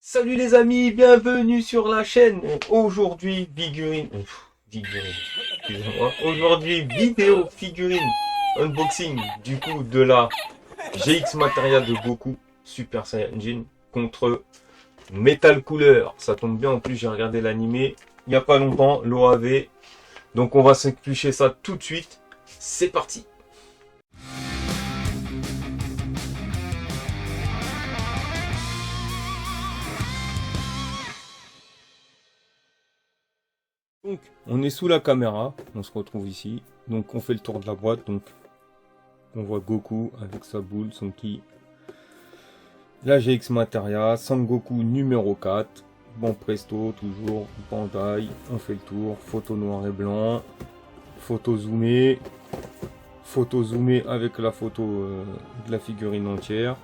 Salut les amis, bienvenue sur la chaîne. Aujourd'hui, excusez-moi. Aujourd'hui, vidéo figurine unboxing du coup de la GX Materia de Goku Super Saiyajin contre Metal Cooler. Ça tombe bien, en plus j'ai regardé l'animé il n'y a pas longtemps, l'OAV. Donc on va s'éplucher ça tout de suite. C'est parti. Donc, on est sous la caméra, on se retrouve ici. Donc, on fait le tour de la boîte. Donc, on voit Goku avec sa boule, son ki. La GX Materia, Sangoku numéro 4. Bon presto, toujours Bandai. On fait le tour. Photo noir et blanc. Photo zoomée. Photo zoomée avec la photo de la figurine entière.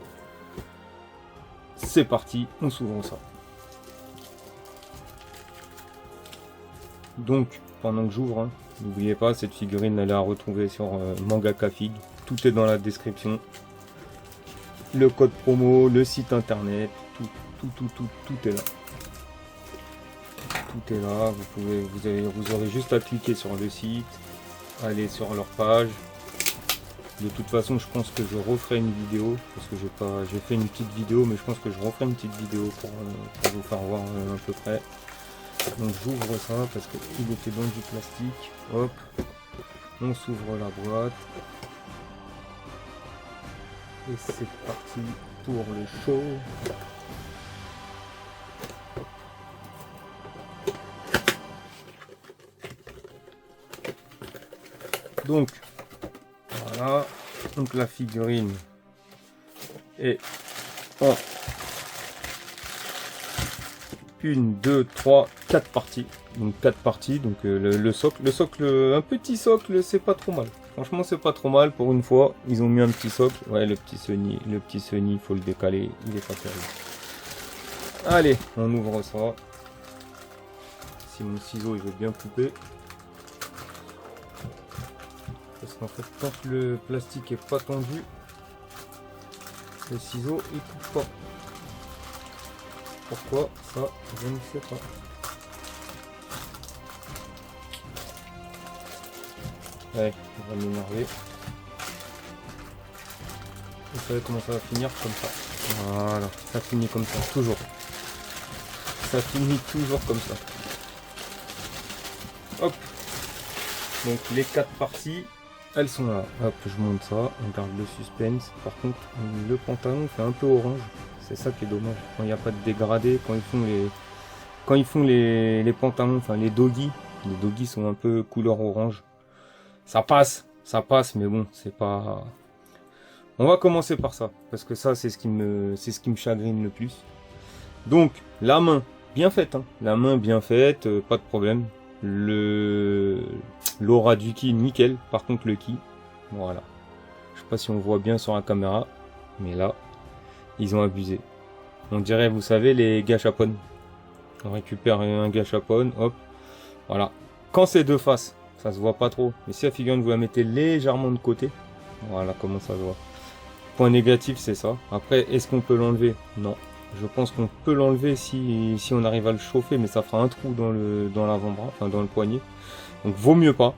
C'est parti, on s'ouvre ça. Donc, pendant que j'ouvre, n'oubliez pas, cette figurine, elle est à retrouver sur Mangaka Fig. Tout est dans la description. Le code promo, le site internet, tout est là. Tout est là. Vous aurez juste à cliquer sur le site, aller sur leur page. De toute façon, je pense que je referai une vidéo parce que j'ai fait une petite vidéo, mais je pense que je referai une petite vidéo pour vous faire voir à peu près. Donc j'ouvre ça parce qu'il était dans du plastique. Hop, on s'ouvre la boîte. Et c'est parti pour le show. Donc voilà, donc la figurine est en 1, 2, 3, 4 parties. Donc 4 parties. Donc le socle, un petit socle, c'est pas trop mal. Franchement, c'est pas trop mal pour une fois. Ils ont mis un petit socle. Ouais, le petit Sony, faut le décaler. Il est pas terrible. Allez, on ouvre ça. Si mon ciseau il veut bien couper. Parce qu'en fait, quand le plastique est pas tendu, le ciseau il coupe pas. Pourquoi ça, je ne sais pas. Ouais, on va m'énerver. Vous savez comment ça va finir comme ça. Voilà, ça finit comme ça, toujours. Ça finit toujours comme ça. Hop. Donc les 4 parties, elles sont là. Hop, je monte ça, on garde le suspense. Par contre, le pantalon fait un peu orange. C'est ça qui est dommage. Quand il n'y a pas de dégradé, quand ils font les pantalons, enfin les doggies sont un peu couleur orange. Ça passe, mais bon, c'est pas. On va commencer par ça, parce que ça, c'est ce qui me chagrine le plus. Donc, la main, bien faite, hein. La main bien faite, pas de problème. L'aura du ki, nickel. Par contre, le ki, voilà. Je sais pas si on voit bien sur la caméra, mais là, ils ont abusé. On dirait, vous savez, les gâchapon. On récupère un gâchapon, hop, voilà. Quand c'est de face, ça se voit pas trop. Mais si la figurine, vous la mettez légèrement de côté, voilà comment ça se voit. Point négatif, c'est ça. Après, est-ce qu'on peut l'enlever? Non. Je pense qu'on peut l'enlever si on arrive à le chauffer, mais ça fera un trou dans l'avant-bras, enfin dans le poignet. Donc vaut mieux pas.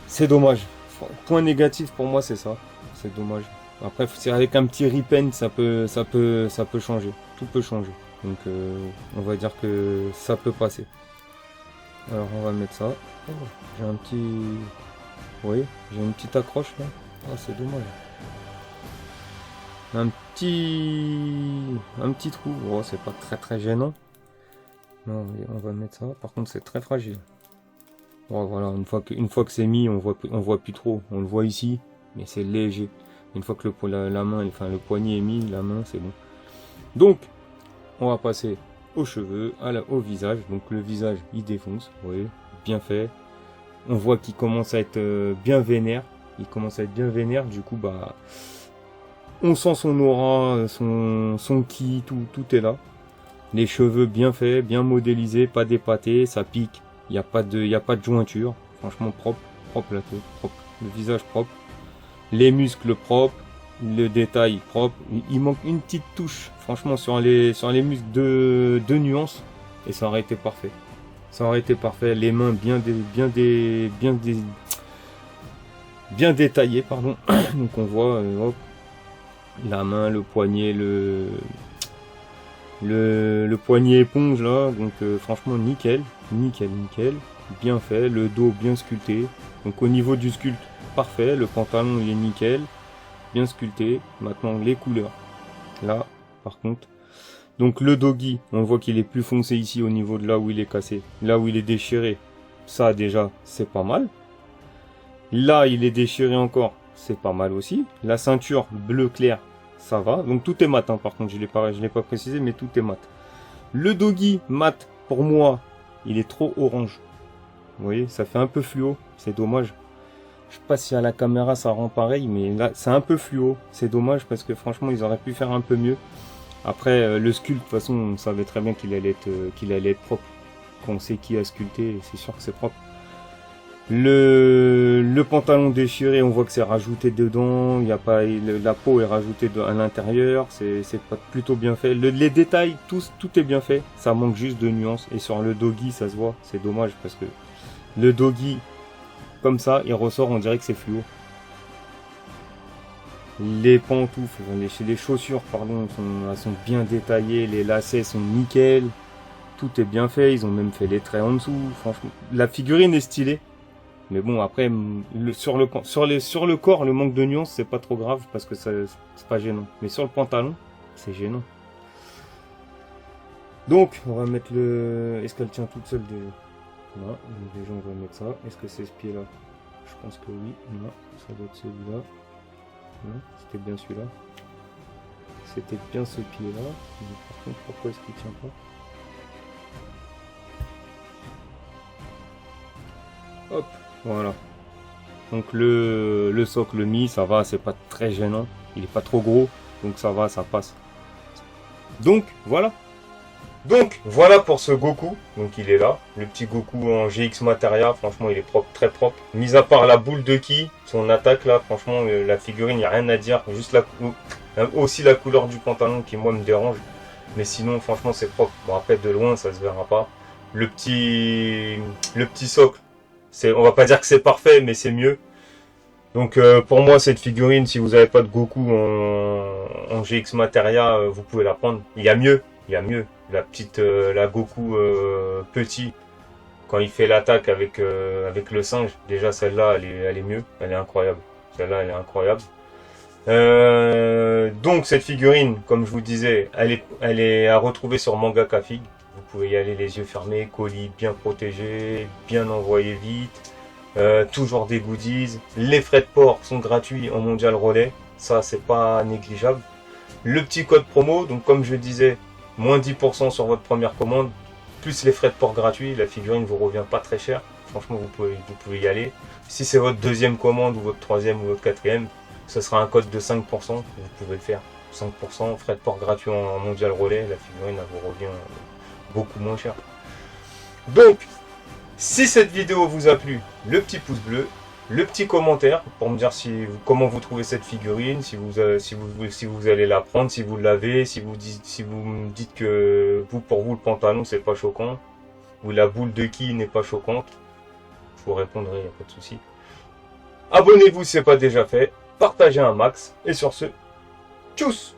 C'est dommage. Point négatif pour moi, c'est ça. C'est dommage. Après, c'est avec un petit repaint, ça peut changer. Tout peut changer. Donc, on va dire que ça peut passer. Alors, on va mettre ça. Oh, j'ai un petit... Oui, j'ai une petite accroche là. Ah, c'est dommage. Un petit trou. Oh, c'est pas très gênant. Non, on va mettre ça. Par contre, c'est très fragile. Bon, voilà, une fois que c'est mis, on voit plus trop. On le voit ici, mais c'est léger. Une fois que la main, enfin le poignet est mis, la main, c'est bon. Donc, on va passer aux cheveux, au visage. Donc le visage, il défonce. Vous voyez, bien fait. On voit qu'il commence à être bien vénère. Il commence à être bien vénère. Du coup, bah, on sent son aura, son ki, tout est là. Les cheveux bien faits, bien modélisés, pas dépatés, ça pique. Il n'y a pas de jointure. Franchement propre la tête, propre. Le visage propre. Les muscles propres. Le détail propre. Il manque une petite touche, franchement, sur les muscles de nuances. Et ça aurait été parfait. Ça aurait été parfait. Les mains bien détaillées, pardon. Donc on voit hop, la main, le poignet, le poignet éponge là. Donc franchement nickel. Bien fait. Le dos bien sculpté. Donc au niveau du sculpte, parfait. Le pantalon il est nickel. Bien sculpté. Maintenant les couleurs. Là, par contre. Donc le doggy, on voit qu'il est plus foncé ici au niveau de là où il est cassé. Là où il est déchiré. Ça déjà, c'est pas mal. Là, il est déchiré encore. C'est pas mal aussi. La ceinture bleu clair, ça va. Donc tout est mat, hein, par contre. Je l'ai pas précisé, mais tout est mat. Le doggy mat, pour moi, il est trop orange. Vous voyez, ça fait un peu fluo. C'est dommage. Je sais pas si à la caméra ça rend pareil, mais là c'est un peu fluo. C'est dommage parce que franchement ils auraient pu faire un peu mieux. Après le sculpte, de toute façon on savait très bien qu'il allait être propre. Quand on sait qui a sculpté, c'est sûr que c'est propre. Le pantalon déchiré, on voit que c'est rajouté dedans. Il y a pas la peau est rajoutée à l'intérieur. C'est pas plutôt bien fait. Les détails, tout est bien fait. Ça manque juste de nuances. Et sur le doggy, ça se voit. C'est dommage parce que le doggy comme ça, il ressort, on dirait que c'est fluo. Les pantoufles, les chaussures, pardon, elles sont bien détaillées. Les lacets sont nickel. Tout est bien fait. Ils ont même fait les traits en dessous. Franchement, la figurine est stylée. Mais bon, après, sur le corps, le manque de nuances, c'est pas trop grave parce que c'est pas gênant. Mais sur le pantalon, c'est gênant. Donc, on va mettre le... Est-ce qu'elle tient toute seule déjà? Non, déjà on va mettre ça. Est-ce que c'est ce pied là? Je pense que oui. Non, ça doit être celui-là. Non, c'était bien celui-là. C'était bien ce pied là. Mais par contre, pourquoi est-ce qu'il tient pas? Hop, voilà. Donc le socle mis, ça va, c'est pas très gênant. Il est pas trop gros, donc ça va, ça passe. Donc voilà. Donc voilà pour ce Goku, donc il est là, le petit Goku en GX Materia, franchement il est propre, très propre. Mis à part la boule de ki, son attaque là, franchement la figurine, il n'y a rien à dire, juste aussi la couleur du pantalon qui moi me dérange. Mais sinon franchement c'est propre, bon après de loin ça se verra pas. Le petit socle, on va pas dire que c'est parfait mais c'est mieux. Donc pour moi cette figurine, si vous n'avez pas de Goku en GX Materia, vous pouvez la prendre, il y a mieux. La Goku petit, quand il fait l'attaque avec le singe, déjà celle-là elle est mieux, elle est incroyable. Celle-là elle est incroyable. Donc cette figurine, comme je vous disais, elle est à retrouver sur Mangaka Fig. Vous pouvez y aller les yeux fermés, colis bien protégé, bien envoyé vite. Toujours des goodies. Les frais de port sont gratuits en Mondial Relais, ça c'est pas négligeable. Le petit code promo, donc comme je disais, moins 10% sur votre première commande, plus les frais de port gratuits, la figurine vous revient pas très cher. Franchement, vous pouvez y aller. Si c'est votre deuxième commande ou votre troisième ou votre quatrième, ce sera un code de 5%, vous pouvez le faire. 5%, frais de port gratuits en Mondial Relais, la figurine elle vous revient beaucoup moins cher. Donc, si cette vidéo vous a plu, le petit pouce bleu, le petit commentaire pour me dire comment vous trouvez cette figurine, si vous allez la prendre, si vous l'avez, si vous me dites que pour vous le pantalon c'est pas choquant, ou la boule de ki n'est pas choquante, je vous répondrai, il n'y a pas de souci. Abonnez-vous si ce n'est pas déjà fait, partagez un max, et sur ce, tchuss!